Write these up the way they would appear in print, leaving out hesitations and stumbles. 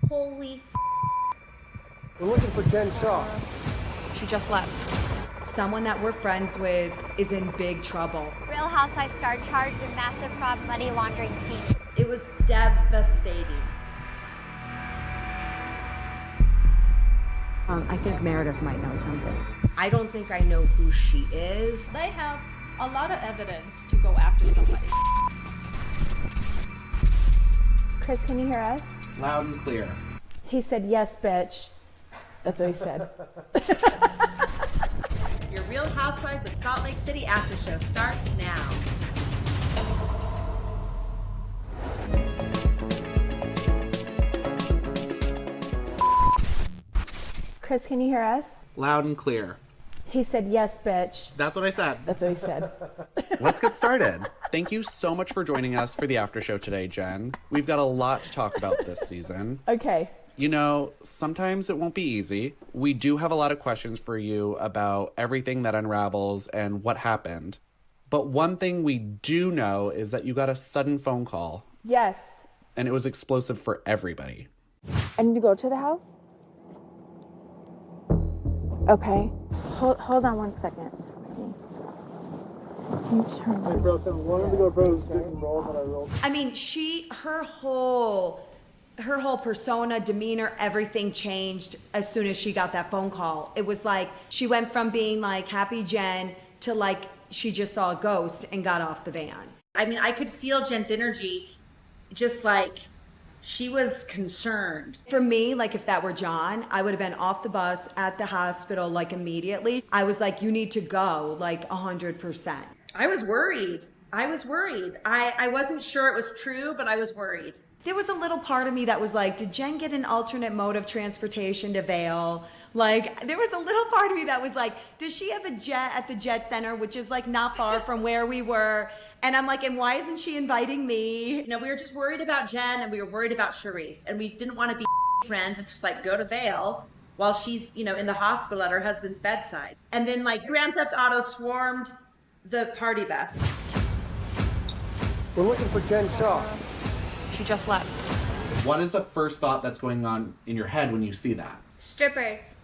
Holy We're looking for Jen Shah. She just left. Someone that we're friends with is in big trouble. Real Housewives star charged in massive fraud money laundering scheme. It was devastating. I think Meredith might know something. I don't think I know who she is. They have a lot of evidence to go after somebody. Chris, can you hear us? Loud and clear. He said, yes, bitch. That's what he said. Your Real Housewives of Salt Lake City after show starts now. Chris, can you hear us? Loud and clear. He said, yes, bitch. That's what I said. That's what he said. Let's get started. Thank you so much for joining us for the after show today, Jen. We've got a lot to talk about this season. Okay. You know, sometimes it won't be easy. We do have a lot of questions for you about everything that unravels and what happened. But one thing we do know is that you got a sudden phone call. Yes. And it was explosive for everybody. I need to go to the house? Okay. Hold on one second. Can you turn this? I mean, her whole persona, demeanor, everything changed as soon as she got that phone call. It was like she went from being like happy Jen to like she just saw a ghost and got off the van. I mean, I could feel Jen's energy, just like she was concerned. For me, like if that were John, I would have been off the bus at the hospital like immediately. I was like, you need to go like 100%. I was worried. I wasn't sure it was true, but I was worried. There was a little part of me that was like, did Jen get an alternate mode of transportation to Vail? Like, there was a little part of me that was like, does she have a jet at the Jet Center, which is like not far from where we were? And I'm like, and why isn't she inviting me? You know, we were just worried about Jen and we were worried about Sharif. And we didn't want to be friends and just like go to Vail while she's, you know, in the hospital at her husband's bedside. And then like Grand Theft Auto swarmed the party bus. We're looking for Jen Shah. She just left. What is the first thought that's going on in your head when you see that? Strippers.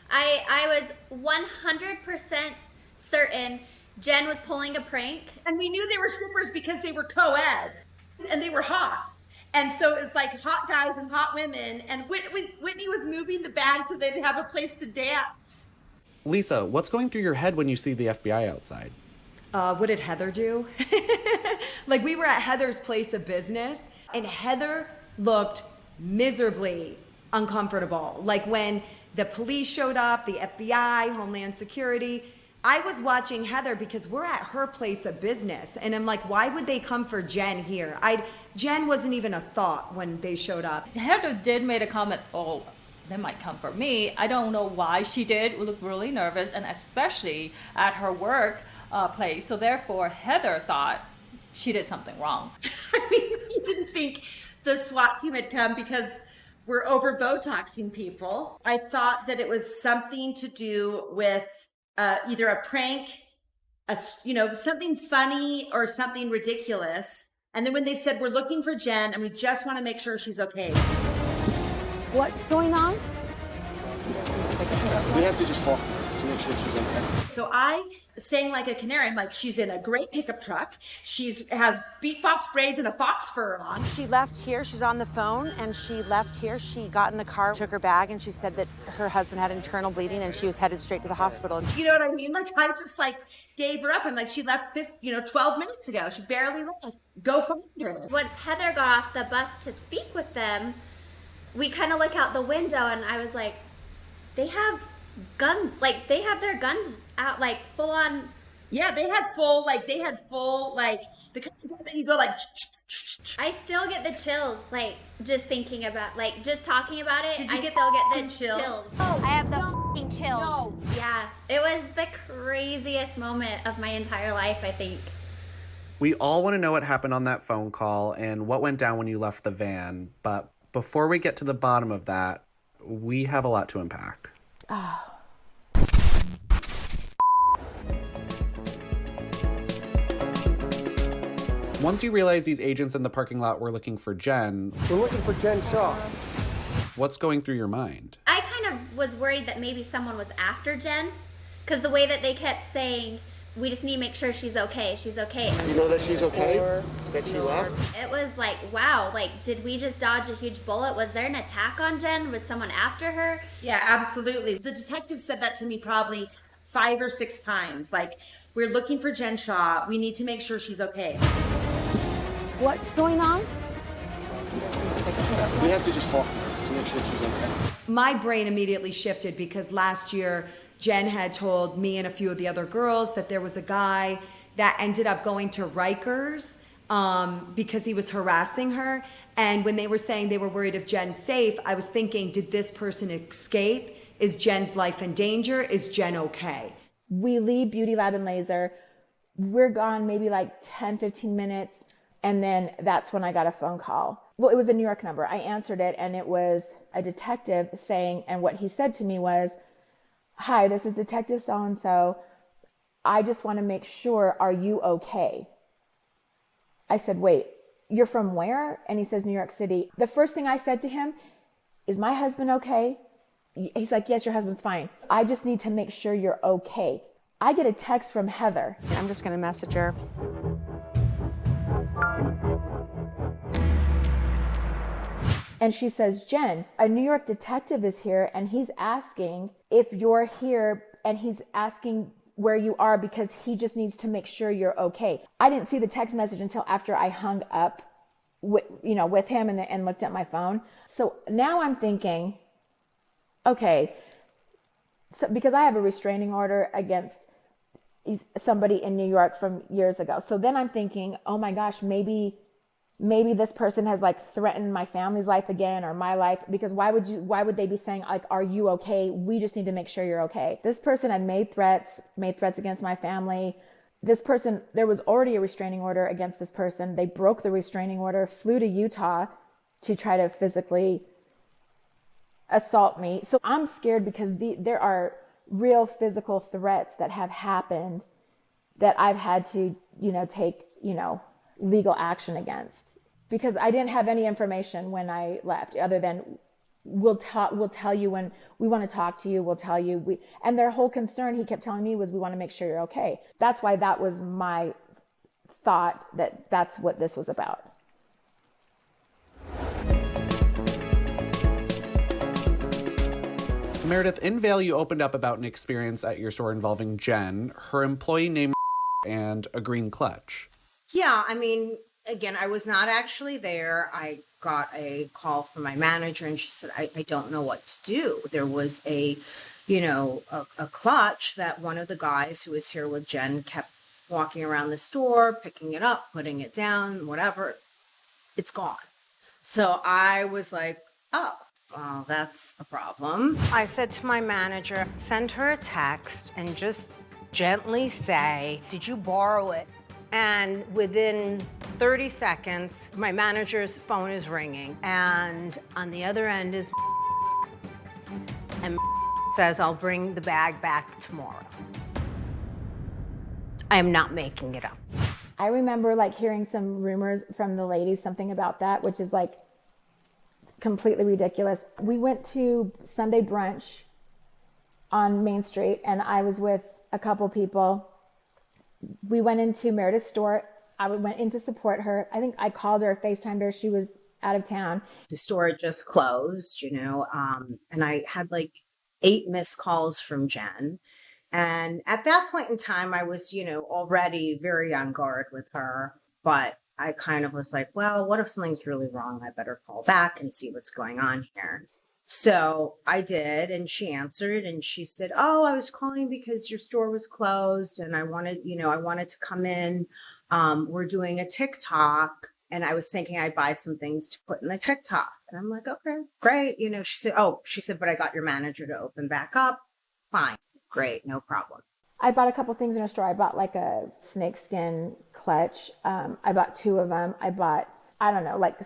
I was 100% certain Jen was pulling a prank. And we knew they were strippers because they were co-ed and they were hot. And so it was like hot guys and hot women. And Whitney was moving the bag so they'd have a place to dance. Lisa, what's going through your head when you see the FBI outside? What did Heather do? Like we were at Heather's place of business and Heather looked miserably uncomfortable. Like when the police showed up, the FBI, Homeland Security, I was watching Heather because we're at her place of business. And I'm like, why would they come for Jen here? Jen wasn't even a thought when they showed up. Heather did make a comment, oh, they might come for me. I don't know why she did look really nervous, and especially at her work place. So therefore, Heather thought she did something wrong. I mean, you didn't think the SWAT team had come because we're over Botoxing people. I thought that it was something to do with either a prank, something funny or something ridiculous. And then when they said, we're looking for Jen and we just want to make sure she's okay. What's going on? We have to just talk to make sure she's okay. So I sang like a canary. I'm like, she's in a great pickup truck. Has beatbox braids and a fox fur on. She left here. She's on the phone, and she left here. She got in the car, took her bag, and she said that her husband had internal bleeding, and she was headed straight to the hospital. You know what I mean? Like, I just, like, gave her up. I'm like, she left 12 minutes ago. She barely left. Go find her. Once Heather got off the bus to speak with them, we kind of look out the window and I was like, they have guns. Like, they have their guns out, like, full on. Yeah, they had full, the kind of gun that you go, like, I still get the chills, like, just thinking about, like, just talking about it. Did you I get still get the chills? I have the fucking chills. No. Yeah, it was the craziest moment of my entire life, I think. We all want to know what happened on that phone call and what went down when you left the van. But before we get to the bottom of that, we have a lot to unpack. Oh. Once you realize these agents in the parking lot were looking for Jen, We're looking for Jen Shah. what's going through your mind? I kind of was worried that maybe someone was after Jen, because the way that they kept saying, we just need to make sure she's okay, she's okay. You know that she's okay? That she left? It was like, wow, like, did we just dodge a huge bullet? Was there an attack on Jen? Was someone after her? Yeah, absolutely. The detective said that to me probably 5 or 6 times. Like, we're looking for Jen Shah. We need to make sure she's okay. What's going on? We have to just talk to her to make sure she's okay. My brain immediately shifted because last year Jen had told me and a few of the other girls that there was a guy that ended up going to Rikers because he was harassing her. And when they were saying they were worried if Jen's safe, I was thinking, did this person escape? Is Jen's life in danger? Is Jen okay? We leave Beauty Lab and Laser. We're gone maybe like 10, 15 minutes. And then that's when I got a phone call. Well, it was a New York number. I answered it and it was a detective saying, and what he said to me was, hi, this is Detective so-and-so. I just want to make sure, are you okay? I said, wait, you're from where? And he says, New York City. The first thing I said to him, is my husband okay? He's like, yes, your husband's fine. I just need to make sure you're okay. I get a text from Heather. I'm just going to message her. And she says, Jen, a New York detective is here and he's asking if you're here and he's asking where you are because he just needs to make sure you're okay. I didn't see the text message until after I hung up with him and looked at my phone. So now I'm thinking, okay, so because I have a restraining order against somebody in New York from years ago. So then I'm thinking, oh my gosh, maybe this person has like threatened my family's life again or my life, because why would they be saying like, are you okay? We just need to make sure you're okay. This person had made threats against my family. This person, there was already a restraining order against this person. They broke the restraining order, flew to Utah to try to physically assault me. So I'm scared because there are real physical threats that have happened that I've had to, take, legal action against, because I didn't have any information when I left other than we'll tell you when we want to talk to you, we'll tell you. And their whole concern, he kept telling me, was we want to make sure you're okay. That's why that was my thought, that's what this was about. Meredith, in Vail, you opened up about an experience at your store involving Jen, her employee named and a green clutch. Yeah, I mean, again, I was not actually there. I got a call from my manager and she said, I don't know what to do. There was a clutch that one of the guys who was here with Jen kept walking around the store, picking it up, putting it down, whatever. It's gone. So I was like, oh, well, that's a problem. I said to my manager, send her a text and just gently say, did you borrow it? And within 30 seconds, my manager's phone is ringing. And on the other end is and says, I'll bring the bag back tomorrow. I am not making it up. I remember like hearing some rumors from the ladies, something about that, which is like completely ridiculous. We went to Sunday brunch on Main Street and I was with a couple people. We went into Meredith's store. I went in to support her. I think I called her, FaceTimed her. She was out of town. The store just closed, and I had like 8 missed calls from Jen. And at that point in time, I was, already very on guard with her. But I kind of was like, well, what if something's really wrong? I better call back and see what's going on here. So I did, and she answered and she said, oh, I was calling because your store was closed and I wanted to come in. We're doing a TikTok and I was thinking I'd buy some things to put in the TikTok. And I'm like, okay, great. She said, but I got your manager to open back up. Fine. Great. No problem. I bought a couple things in her store. I bought like a snakeskin clutch. I bought 2 of them. I bought, I don't know, like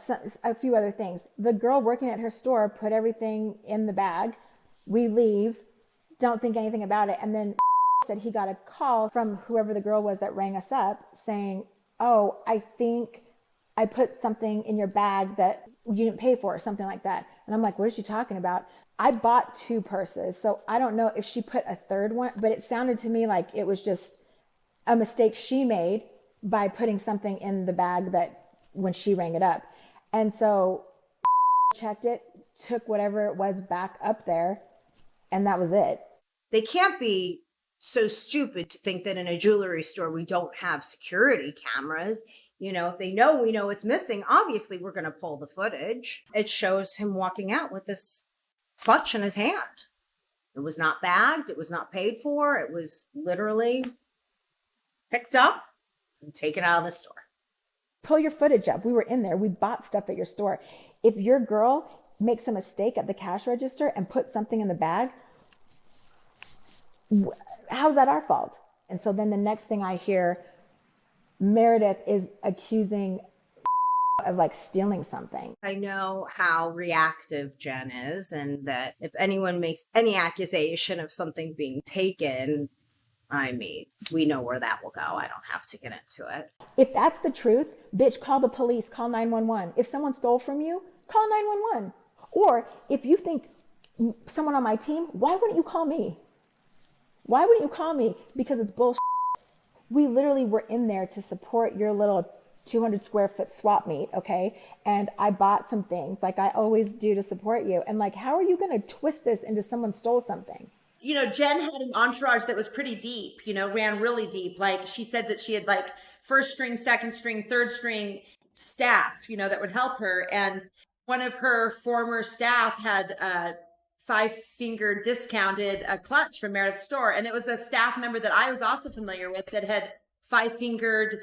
a few other things. The girl working at her store put everything in the bag. We leave, don't think anything about it. And then said he got a call from whoever the girl was that rang us up saying, oh, I think I put something in your bag that you didn't pay for, or something like that. And I'm like, what is she talking about? I bought 2 purses, so I don't know if she put a third one, but it sounded to me like it was just a mistake she made by putting something in the bag that when she rang it up. And so checked it, took whatever it was back up there, and that was it. They can't be so stupid to think that in a jewelry store we don't have security cameras. You know, if they know we know it's missing, obviously we're going to pull the footage. It shows him walking out with this clutch in his hand. It was not bagged. It was not paid for. It was literally picked up and taken out of the store. Pull your footage up. We were in there. We bought stuff at your store. If your girl makes a mistake at the cash register and puts something in the bag, how's that our fault? And so then the next thing I hear, Meredith is accusing of like stealing something. I know how reactive Jen is, and that if anyone makes any accusation of something being taken, I mean, we know where that will go. I don't have to get into it. If that's the truth, bitch, call the police, call 911. If someone stole from you, call 911. Or if you think someone on my team, why wouldn't you call me? Why wouldn't you call me? Because it's bullshit. We literally were in there to support your little 200 square foot swap meet, okay? And I bought some things like I always do to support you. And like, how are you going to twist this into someone stole something? You know, Jen had an entourage that was pretty deep, you know, ran really deep. Like she said that she had like first string, second string, third string staff, you know, that would help her. And one of her former staff had a 5-finger discounted a clutch from Meredith's store. And it was a staff member that I was also familiar with that had 5-fingered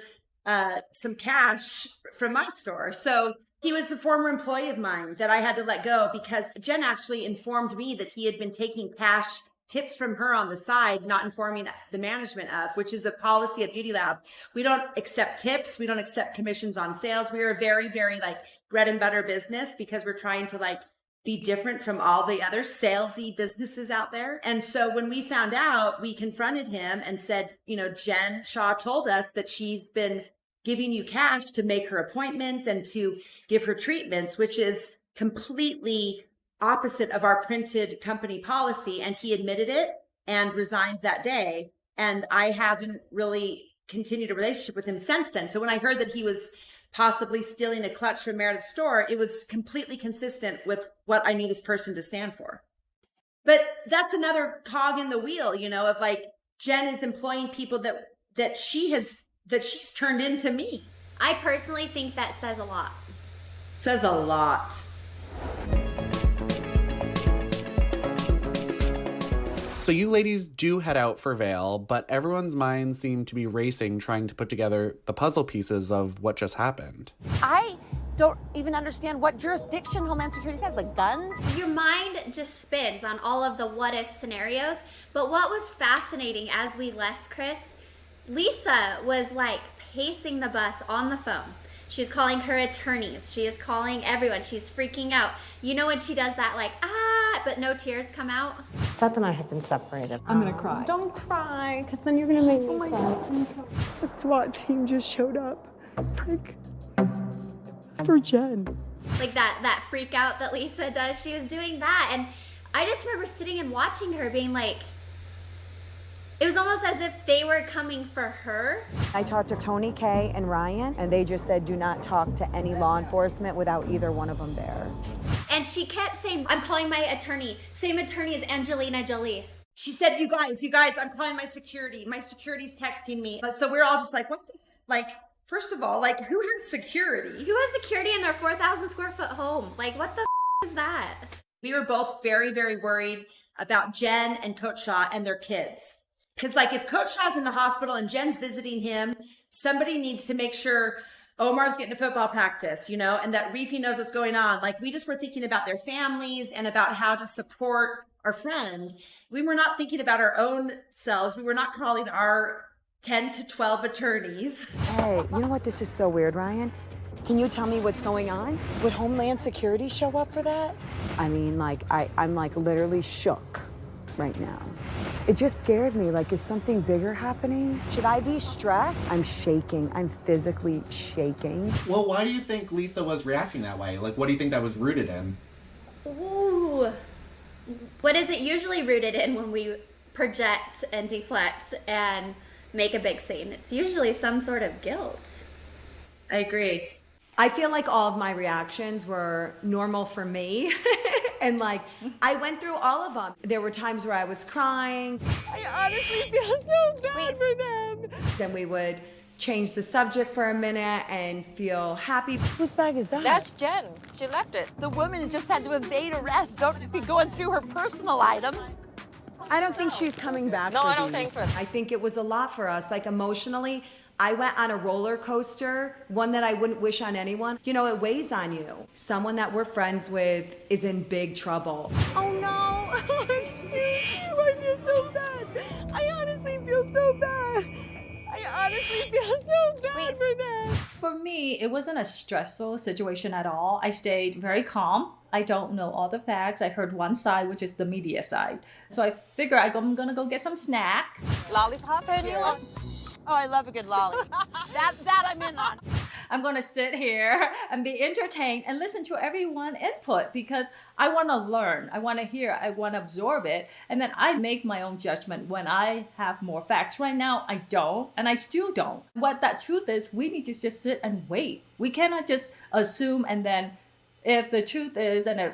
some cash from my store. So he was a former employee of mine that I had to let go because Jen actually informed me that he had been taking cash tips from her on the side, not informing the management of, which is a policy at Beauty Lab. We don't accept tips. We don't accept commissions on sales. We are a very, very like bread and butter business because we're trying to like be different from all the other salesy businesses out there. And so when we found out, we confronted him and said, you know, Jen Shah told us that she's been giving you cash to make her appointments and to give her treatments, which is completely opposite of our printed company policy. And he admitted it and resigned that day. And I haven't really continued a relationship with him since then. So when I heard that he was possibly stealing a clutch from Meredith's store, it was completely consistent with what I knew this person to stand for. But that's another cog in the wheel, you know, of like Jen is employing people that she's turned into me. I personally think that says a lot. Says a lot. So you ladies do head out for Vail, but everyone's minds seem to be racing trying to put together the puzzle pieces of what just happened. I don't even understand what jurisdiction Homeland Security has, like guns? Your mind just spins on all of the what if scenarios. But what was fascinating as we left, Chris, Lisa was like pacing the bus on the phone. She's calling her attorneys. She is calling everyone. She's freaking out. You know when she does that like, but no tears come out? Seth and I have been separated. I'm gonna cry. Don't cry, because then you're gonna make me cry. The SWAT team just showed up. Like, for Jen. Like that freak out that Lisa does. She was doing that. And I just remember sitting and watching her being like, it was almost as if they were coming for her. I talked to Tony Kay and Ryan, and they just said do not talk to any law enforcement without either one of them there. And she kept saying, I'm calling my attorney. Same attorney as Angelina Jolie. She said, you guys, I'm calling my security. My security's texting me. So we're all just like, what the, like, first of all, like, who has security? Who has security in their 4,000 square foot home? Like, what the is that? We were both very, very worried about Jen and Coach Shah and their kids. Because, like, if Coach Shah's in the hospital and Jen's visiting him, somebody needs to make sure Omar's getting to football practice, you know, and that Reefy knows what's going on. Like, we just were thinking about their families and about how to support our friend. We were not thinking about our own selves. We were not calling our 10 to 12 attorneys. Hey, you know what? This is so weird, Ryan. Can you tell me what's going on? Would Homeland Security show up for that? I mean, like, I'm like literally shook right now. It just scared me. Like, is something bigger happening? Should I be stressed? I'm shaking. I'm physically shaking. Well, why do you think Lisa was reacting that way? Like, what do you think that was rooted in? Ooh. What is it usually rooted in when we project and deflect and make a big scene? It's usually some sort of guilt. I agree. I feel like all of my reactions were normal for me. And like, I went through all of them. There were times where I was crying. I honestly feel so bad for them. Then we would change the subject for a minute and feel happy. Whose bag is that? That's Jen. She left it. The woman just had to evade arrest. Don't be going through her personal items. I don't think she's coming back. No, for I don't these. think so. I think it was a lot for us. Like emotionally, I went on a roller coaster, one that I wouldn't wish on anyone. You know, it weighs on you. Someone that we're friends with is in big trouble. Oh no, Stu, I feel so bad. I honestly feel so bad. I honestly feel so bad for them. For me, it wasn't a stressful situation at all. I stayed very calm. I don't know all the facts. I heard one side, which is the media side. So I figure I'm gonna go get some snack. Lollipop, anyone? Oh, I love a good lolly. that I'm in on. I'm going to sit here and be entertained and listen to everyone input because I want to learn. I want to hear. I want to absorb it. And then I make my own judgment when I have more facts. Right now, I don't, and I still don't. What that truth is, we need to just sit and wait. We cannot just assume and then if the truth is and it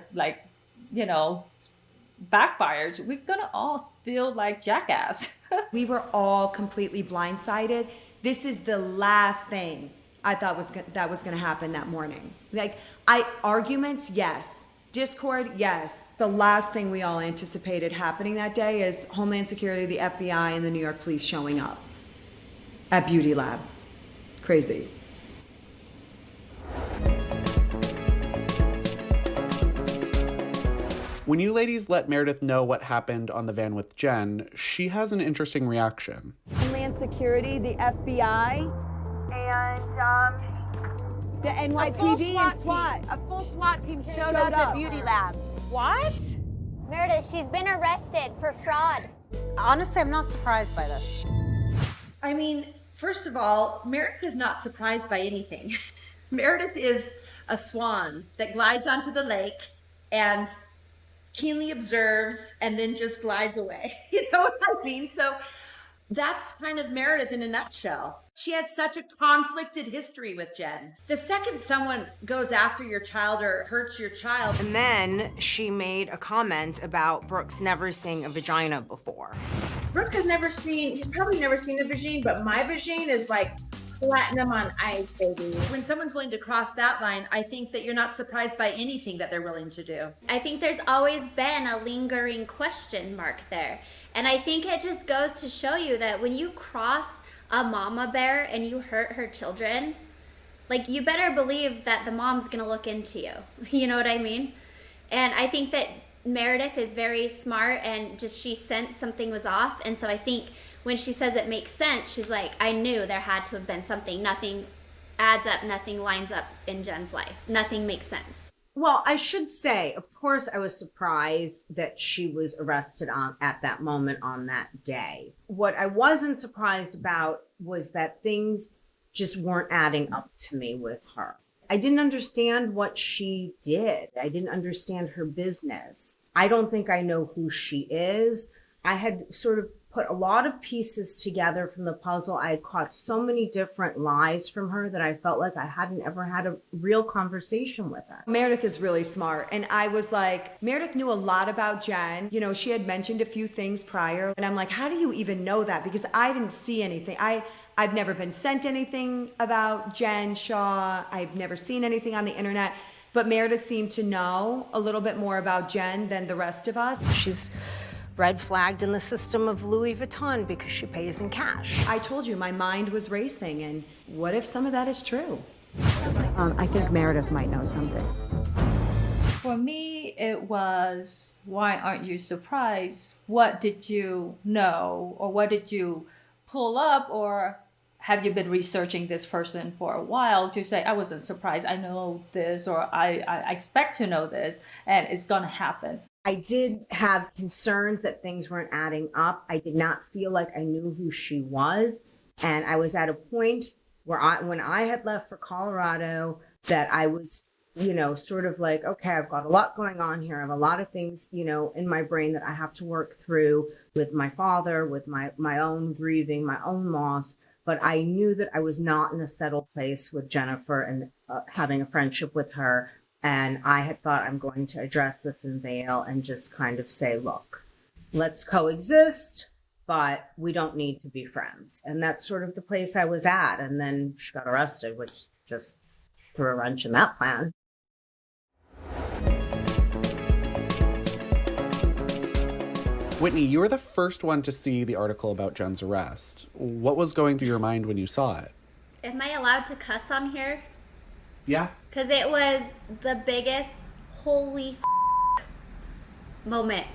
backfires, we're going to all feel like jackass. We were all completely blindsided. This is the last thing I thought that was going to happen that morning. Like, arguments, yes. Discord, yes. The last thing we all anticipated happening that day is Homeland Security, the FBI, and the New York police showing up at Beauty Lab. Crazy. When you ladies let Meredith know what happened on the van with Jen, she has an interesting reaction. Homeland Security, the FBI, and the NYPD and SWAT. A full SWAT team showed up at Beauty Lab. What? Meredith, she's been arrested for fraud. Honestly, I'm not surprised by this. I mean, first of all, Meredith is not surprised by anything. Meredith is a swan that glides onto the lake and keenly observes and then just glides away. You know what I mean? So that's kind of Meredith in a nutshell. She has such a conflicted history with Jen. The second someone goes after your child or hurts your child. And then she made a comment about Brooks never seeing a vagina before. Brooks has never seen, he's probably never seen a vagine, but my vagine is like platinum on ice, baby. When someone's willing to cross that line, I think that you're not surprised by anything that they're willing to do. I think there's always been a lingering question mark there. And I think it just goes to show you that when you cross a mama bear and you hurt her children, like, you better believe that the mom's gonna look into you. You know what I mean? And I think that Meredith is very smart and just she sensed something was off. And so I think when she says it makes sense, she's like, I knew there had to have been something. Nothing adds up, nothing lines up in Jen's life. Nothing makes sense. Well, I should say, of course, I was surprised that she was arrested at that moment on that day. What I wasn't surprised about was that things just weren't adding up to me with her. I didn't understand what she did. I didn't understand her business. I don't think I know who she is. I had sort of put a lot of pieces together from the puzzle. I had caught so many different lies from her that I felt like I hadn't ever had a real conversation with her. Meredith is really smart. And I was like, Meredith knew a lot about Jen. You know, she had mentioned a few things prior. And I'm like, how do you even know that? Because I didn't see anything. I've never been sent anything about Jen Shah. I've never seen anything on the internet. But Meredith seemed to know a little bit more about Jen than the rest of us. She's red flagged in the system of Louis Vuitton because she pays in cash. I told you my mind was racing, and what if some of that is true? I think Meredith might know something. For me, it was, why aren't you surprised? What did you know, or what did you pull up, or have you been researching this person for a while to say, I wasn't surprised, I know this, or I expect to know this, and it's gonna happen. I did have concerns that things weren't adding up. I did not feel like I knew who she was. And I was at a point where when I had left for Colorado, that I was, sort of like, okay, I've got a lot going on here. I have a lot of things, in my brain that I have to work through with my father, with my own grieving, my own loss. But I knew that I was not in a settled place with Jennifer and having a friendship with her. And I had thought, I'm going to address this in Vail and just kind of say, look, let's coexist, but we don't need to be friends. And that's sort of the place I was at. And then she got arrested, which just threw a wrench in that plan. Whitney, you were the first one to see the article about Jen's arrest. What was going through your mind when you saw it? Am I allowed to cuss on here? Yeah. Because it was the biggest holy moment.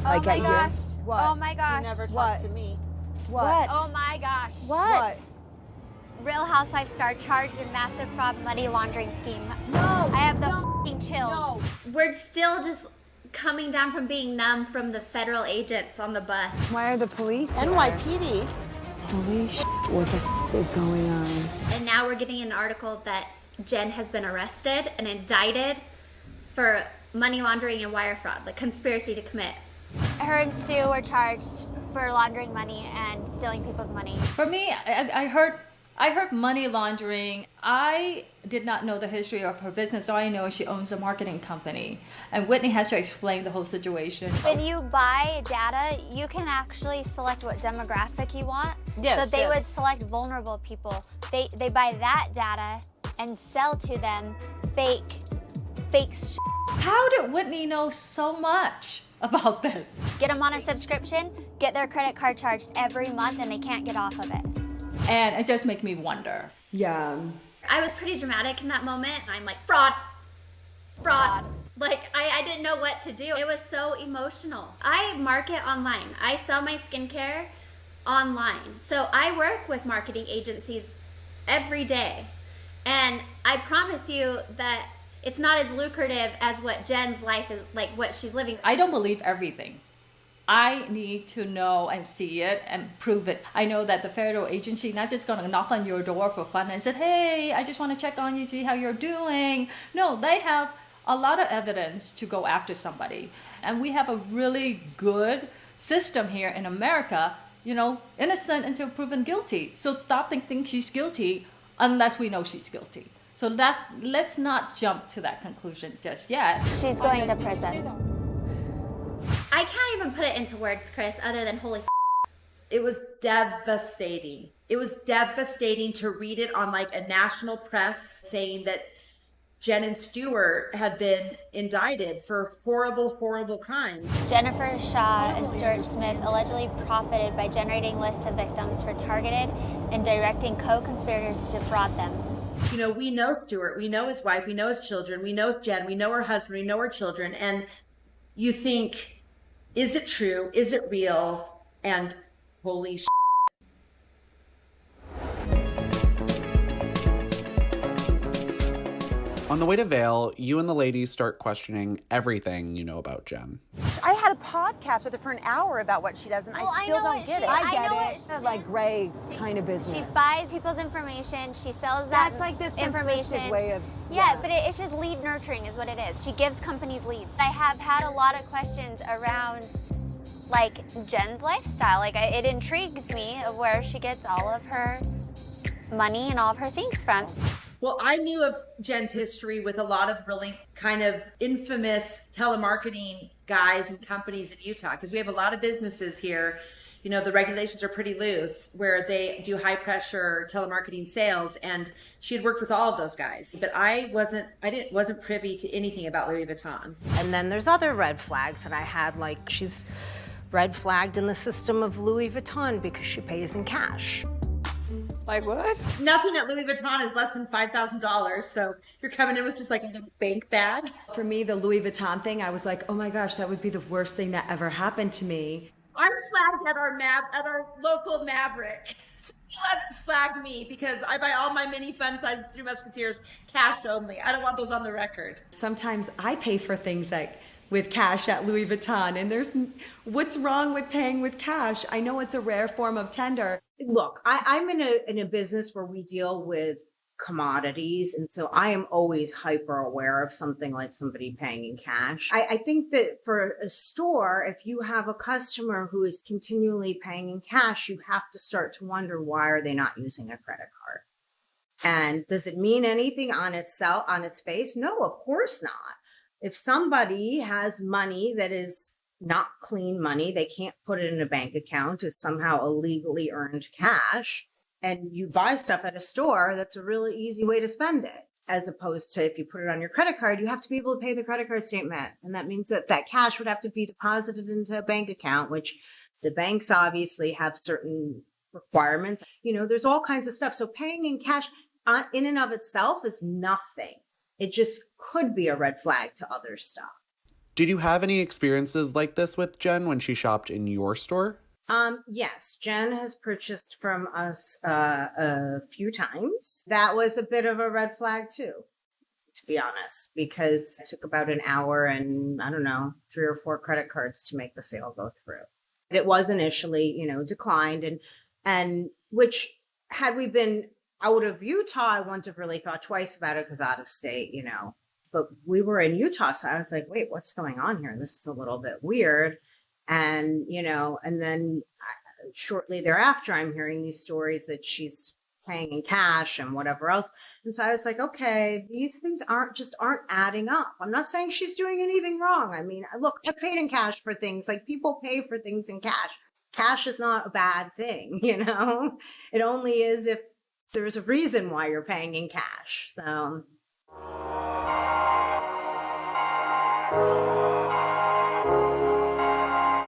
Oh my gosh. What? Oh my gosh. You never What? talked to me. What? Oh my gosh. What? Real Housewives star charged in massive fraud money laundering scheme. No. I have the f***ing chills. No. We're still just coming down from being numb from the federal agents on the bus. Why are the police there? NYPD. Holy shit, what the is going on? And now we're getting an article that Jen has been arrested and indicted for money laundering and wire fraud, like conspiracy to commit. Her and Stu were charged for laundering money and stealing people's money. For me, I heard money laundering. I did not know the history of her business. All I know is she owns a marketing company. And Whitney has to explain the whole situation. When you buy data, you can actually select what demographic you want. Yes, so they yes. would select vulnerable people. They buy that data and sell to them fake shit. How did Whitney know so much about this? Get them on a subscription, get their credit card charged every month, and they can't get off of it. And it just makes me wonder. Yeah. I was pretty dramatic in that moment. I'm like, fraud. Like, I didn't know what to do. It was so emotional. I market online. I sell my skincare online. So I work with marketing agencies every day. And I promise you that it's not as lucrative as what Jen's life is, like what she's living. I don't believe everything. I need to know and see it and prove it. I know that the federal agency not just going to knock on your door for fun and say, hey, I just want to check on you, see how you're doing. No, they have a lot of evidence to go after somebody. And we have a really good system here in America, innocent until proven guilty. So stop thinking she's guilty unless we know she's guilty. So let's not jump to that conclusion just yet. She's going to prison. I can't even put it into words, Chris, other than holy It was devastating. It was devastating to read it on like a national press saying that Jen and Stewart had been indicted for horrible, horrible crimes. Jennifer, Shah, and Stuart Smith allegedly profited by generating lists of victims for targeted and directing co-conspirators to defraud them. We know Stewart, we know his wife, we know his children, we know Jen, we know her husband, we know her children, and you think, is it true? Is it real? And holy shit. On the way to Vail, you and the ladies start questioning everything you know about Jen. I had a podcast with her for an hour about what she does, and I still don't get it. I get it. Like gray kind of business. She buys people's information. She sells That's like this information. way of Yeah, but it's just lead nurturing is what it is. She gives companies leads. I have had a lot of questions around like Jen's lifestyle. Like it intrigues me of where she gets all of her money and all of her things from. Well, I knew of Jen's history with a lot of really kind of infamous telemarketing guys and companies in Utah, because we have a lot of businesses here. The regulations are pretty loose where they do high pressure telemarketing sales, and she had worked with all of those guys. But I wasn't privy to anything about Louis Vuitton. And then there's other red flags that I had, like she's red flagged in the system of Louis Vuitton because she pays in cash. Like what? Nothing at Louis Vuitton is less than $5,000. So you're coming in with just like a little bank bag. For me, the Louis Vuitton thing, I was like, oh my gosh, that would be the worst thing that ever happened to me. I'm flagged at our local Maverick. 11's flagged me because I buy all my mini fun size Three Musketeers cash only. I don't want those on the record. Sometimes I pay for things that with cash at Louis Vuitton. And what's wrong with paying with cash? I know it's a rare form of tender. Look, I'm in a business where we deal with commodities, and so I am always hyper aware of something like somebody paying in cash. I think that for a store, if you have a customer who is continually paying in cash, you have to start to wonder, why are they not using a credit card? And does it mean anything on its face? No, of course not. If somebody has money that is not clean money, they can't put it in a bank account, it's somehow illegally earned cash, and you buy stuff at a store, that's a really easy way to spend it. As opposed to if you put it on your credit card, you have to be able to pay the credit card statement. And that means that that cash would have to be deposited into a bank account, which the banks obviously have certain requirements. You know, there's all kinds of stuff. So paying in cash in and of itself is nothing. It just could be a red flag to other stuff. Did you have any experiences like this with Jen when she shopped in your store? Yes, Jen has purchased from us a few times. That was a bit of a red flag too, to be honest, because it took about an hour and, I don't know, 3 or 4 credit cards to make the sale go through. It was initially, declined, and which, had we been out of Utah, I wouldn't have really thought twice about it, because out of state, but we were in Utah. So I was like, wait, what's going on here? This is a little bit weird. And, and then shortly thereafter, I'm hearing these stories that she's paying in cash and whatever else. And so I was like, okay, these things aren't adding up. I'm not saying she's doing anything wrong. I mean, look, I paid in cash for things. Like, people pay for things in cash. Cash is not a bad thing, It only is if there's a reason why you're paying in cash. So.